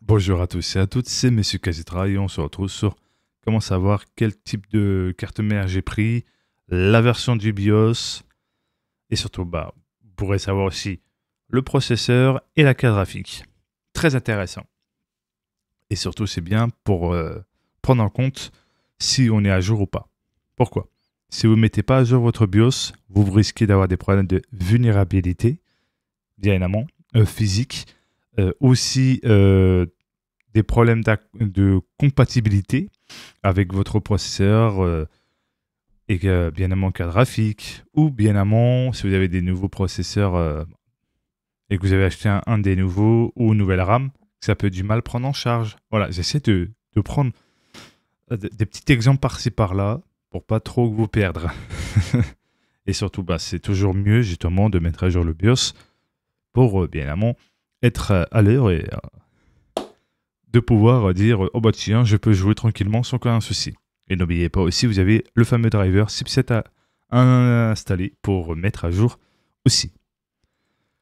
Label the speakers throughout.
Speaker 1: Bonjour à tous et à toutes, c'est Monsieur Kazitra et on se retrouve sur comment savoir quel type de carte mère j'ai pris, la version du BIOS et surtout vous pourrez savoir aussi le processeur et la carte graphique. Très intéressant. Et surtout c'est bien pour prendre en compte si on est à jour ou pas. Pourquoi? Si vous ne mettez pas à jour votre BIOS, vous risquez d'avoir des problèmes de vulnérabilité, bien évidemment, physique, aussi des problèmes de compatibilité avec votre processeur et bien évidemment carte graphique, ou bien évidemment si vous avez des nouveaux processeurs et que vous avez acheté un des nouveaux ou une nouvelle RAM, ça peut du mal prendre en charge. Voilà, j'essaie de prendre des petits exemples par-ci par-là pour pas trop vous perdre. Et surtout, c'est toujours mieux justement de mettre à jour le BIOS pour bien évidemment être à l'heure et de pouvoir dire oh bah tiens, je peux jouer tranquillement sans aucun souci. Et n'oubliez pas aussi, vous avez le fameux driver chipset à installer pour mettre à jour aussi.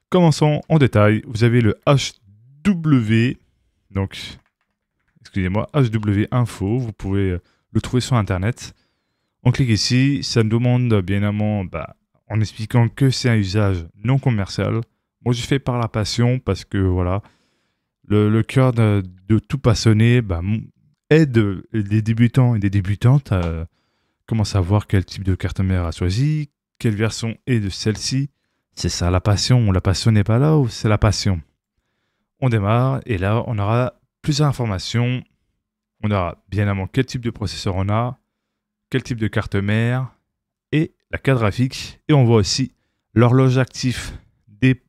Speaker 1: Commençons en détail. Vous avez le HW, donc excusez-moi, HW Info. Vous pouvez le trouver sur internet. On clique ici, ça me demande bien évidemment en expliquant que c'est un usage non commercial. Moi, je fais par la passion parce que voilà, le cœur de tout passionné aide les débutants et des débutantes à commencer à voir quel type de carte mère a choisi, quelle version est de celle-ci. C'est ça la passion. La passion n'est pas là ou c'est la passion? On démarre et là, on aura plusieurs informations. On aura bien évidemment quel type de processeur on a, quel type de carte mère et la carte graphique. Et on voit aussi l'horloge actif des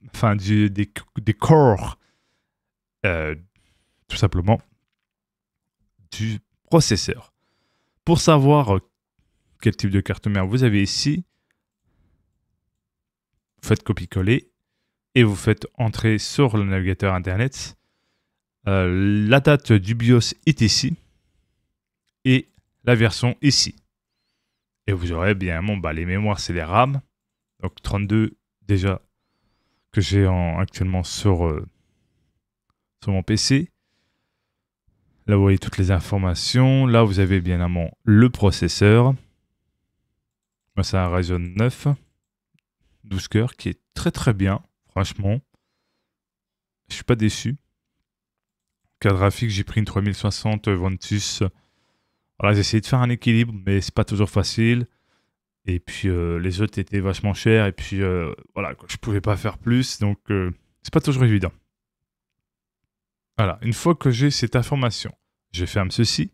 Speaker 1: corps tout simplement du processeur. Pour savoir quel type de carte mère vous avez ici, vous faites copier-coller et vous faites entrer sur le navigateur internet. La date du BIOS est ici et la version ici. Et vous aurez bien les mémoires, c'est les RAM. Donc 32 déjà que j'ai actuellement sur mon PC. Là, vous voyez toutes les informations. Là, vous avez bien évidemment le processeur. Moi, c'est un Ryzen 9 12 cœurs qui est très très bien, franchement. Je suis pas déçu. Carte graphique, j'ai pris une 3060 Ventus. Voilà, j'ai essayé de faire un équilibre, mais c'est pas toujours facile. Et puis les autres étaient vachement chers. Et puis voilà, je pouvais pas faire plus, donc c'est pas toujours évident. Voilà, une fois que j'ai cette information, je ferme ceci.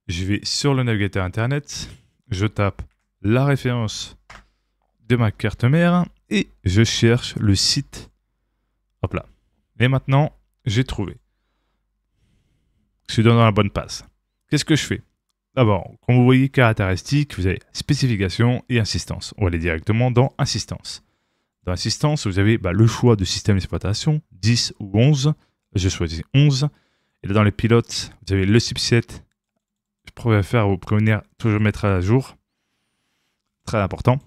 Speaker 1: Je vais sur le navigateur internet, je tape la référence de ma carte mère et je cherche le site. Hop là. Et maintenant, j'ai trouvé. Je suis dans la bonne passe. Qu'est-ce que je fais? D'abord, comme vous voyez, caractéristiques, vous avez spécification et assistance. On va aller directement dans assistance. Dans assistance, vous avez le choix de système d'exploitation, 10 ou 11. Je choisis 11. Et là, dans les pilotes, vous avez le chipset. Je préfère vous prévenir, toujours mettre à jour. Très important.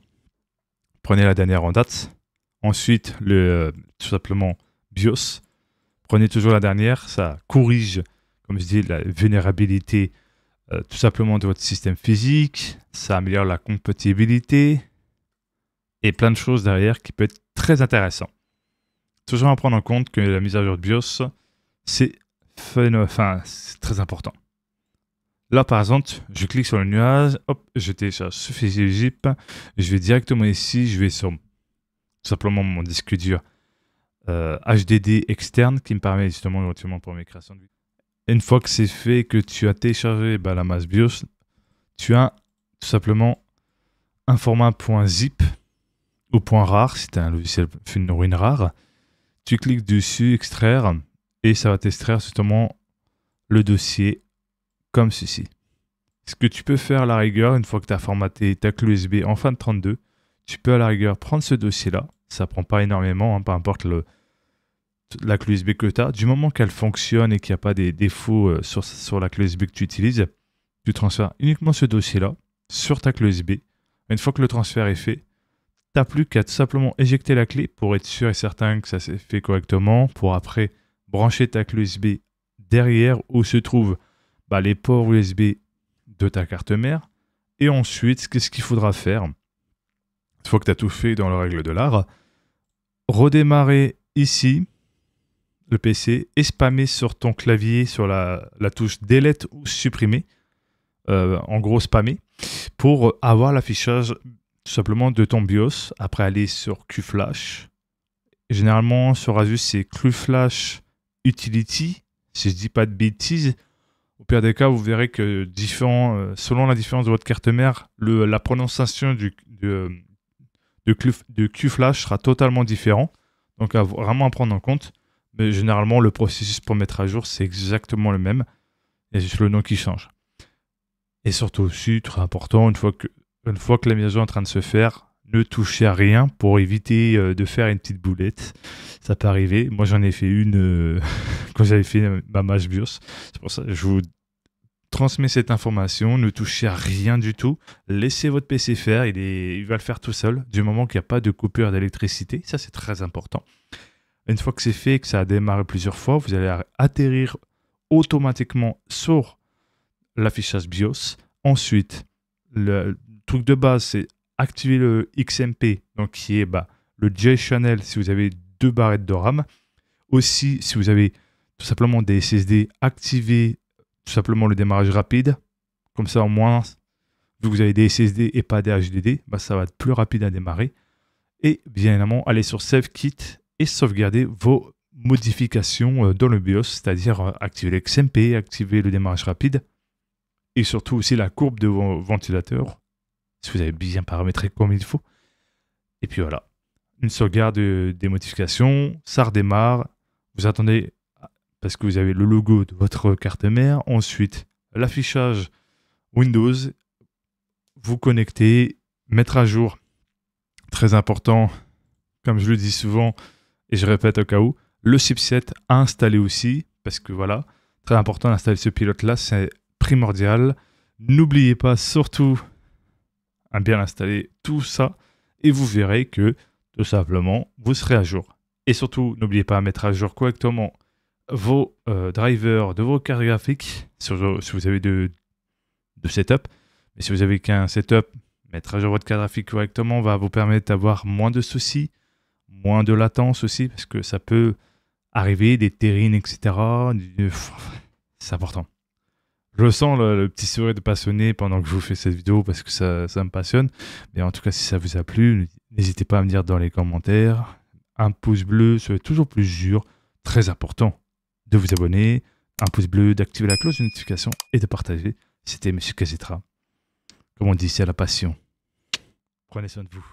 Speaker 1: Prenez la dernière en date. Ensuite, tout simplement BIOS. Prenez toujours la dernière. Ça corrige, comme je dis, la vulnérabilité tout simplement de votre système physique. Ça améliore la compatibilité. Et plein de choses derrière qui peut être très intéressant. Toujours à prendre en compte que la mise à jour de BIOS, c'est très important. Là, par exemple, je clique sur le nuage, hop, je télécharge ce fichier zip, je vais directement ici, je vais sur tout simplement mon disque dur HDD externe qui me permet justement éventuellement pour mes créations de vidéos. Une fois que c'est fait, que tu as téléchargé la masse BIOS, tu as tout simplement un format .zip ou .rar, si tu as un logiciel une rare. Tu cliques dessus, extraire, et ça va t'extraire justement le dossier comme ceci. Ce que tu peux faire à la rigueur, une fois que tu as formaté ta clé USB en fin de 32, tu peux à la rigueur prendre ce dossier-là. Ça prend pas énormément, peu importe la clé USB que tu as. Du moment qu'elle fonctionne et qu'il n'y a pas des défauts sur la clé USB que tu utilises, tu transfères uniquement ce dossier-là sur ta clé USB. Une fois que le transfert est fait, tu n'as plus qu'à tout simplement éjecter la clé pour être sûr et certain que ça s'est fait correctement, pour après brancher ta clé USB derrière où se trouvent les ports USB de ta carte mère. Et ensuite, qu'est-ce qu'il faudra faire? Une fois que tu as tout fait dans la règle de l'art, redémarrer ici le PC et spammer sur ton clavier sur la touche Delete ou supprimer. En gros, spammer pour avoir l'affichage tout simplement de ton BIOS. Après, aller sur QFlash. Généralement, sur Asus, c'est QFlash Utility. Si je dis pas de bêtises, au pire des cas, vous verrez que selon la différence de votre carte mère, la prononciation de QFlash sera totalement différent. Donc, vraiment à prendre en compte. Mais généralement, le processus pour mettre à jour, c'est exactement le même. Il y a juste le nom qui change. Et surtout aussi, très important, une fois que la mise à jour est en train de se faire, ne touchez à rien pour éviter de faire une petite boulette. Ça peut arriver. Moi, j'en ai fait une quand j'avais fait ma mage BIOS. C'est pour ça que je vous transmets cette information. Ne touchez à rien du tout. Laissez votre PC faire. Il va le faire tout seul du moment qu'il n'y a pas de coupure d'électricité. Ça, c'est très important. Une fois que c'est fait, que ça a démarré plusieurs fois, vous allez atterrir automatiquement sur l'affichage BIOS. Ensuite, le truc de base, c'est activer le XMP, donc qui est le J-Channel si vous avez 2 barrettes de RAM. Aussi, si vous avez tout simplement des SSD, activez tout simplement le démarrage rapide. Comme ça, au moins, vu que vous avez des SSD et pas des HDD, ça va être plus rapide à démarrer. Et bien évidemment, allez sur Save Kit et sauvegarder vos modifications dans le BIOS, c'est-à-dire activer l'XMP, activer le démarrage rapide et surtout aussi la courbe de vos ventilateurs, si vous avez bien paramétré comme il faut. Et puis voilà, une sauvegarde des modifications, ça redémarre, vous attendez parce que vous avez le logo de votre carte mère, ensuite l'affichage Windows, vous connectez, mettre à jour, très important, comme je le dis souvent, et je répète au cas où, le chipset à installer aussi, parce que voilà, très important d'installer ce pilote-là, c'est primordial. N'oubliez pas surtout à bien installer tout ça, et vous verrez que, tout simplement, vous serez à jour. Et surtout, n'oubliez pas à mettre à jour correctement vos drivers de vos cartes graphiques, si vous avez de setup. Mais si vous avez qu'un setup, mettre à jour votre carte graphique correctement va vous permettre d'avoir moins de soucis, moins de latence aussi, parce que ça peut arriver, des terrines, etc. C'est important. Je sens le petit sourire de passionné pendant que je vous fais cette vidéo parce que ça me passionne. Mais en tout cas, si ça vous a plu, n'hésitez pas à me dire dans les commentaires. Un pouce bleu, c'est toujours plus dur. Très important de vous abonner. Un pouce bleu, d'activer la cloche de notification et de partager. C'était M. Kazetra. Comme on dit, c'est à la passion. Prenez soin de vous.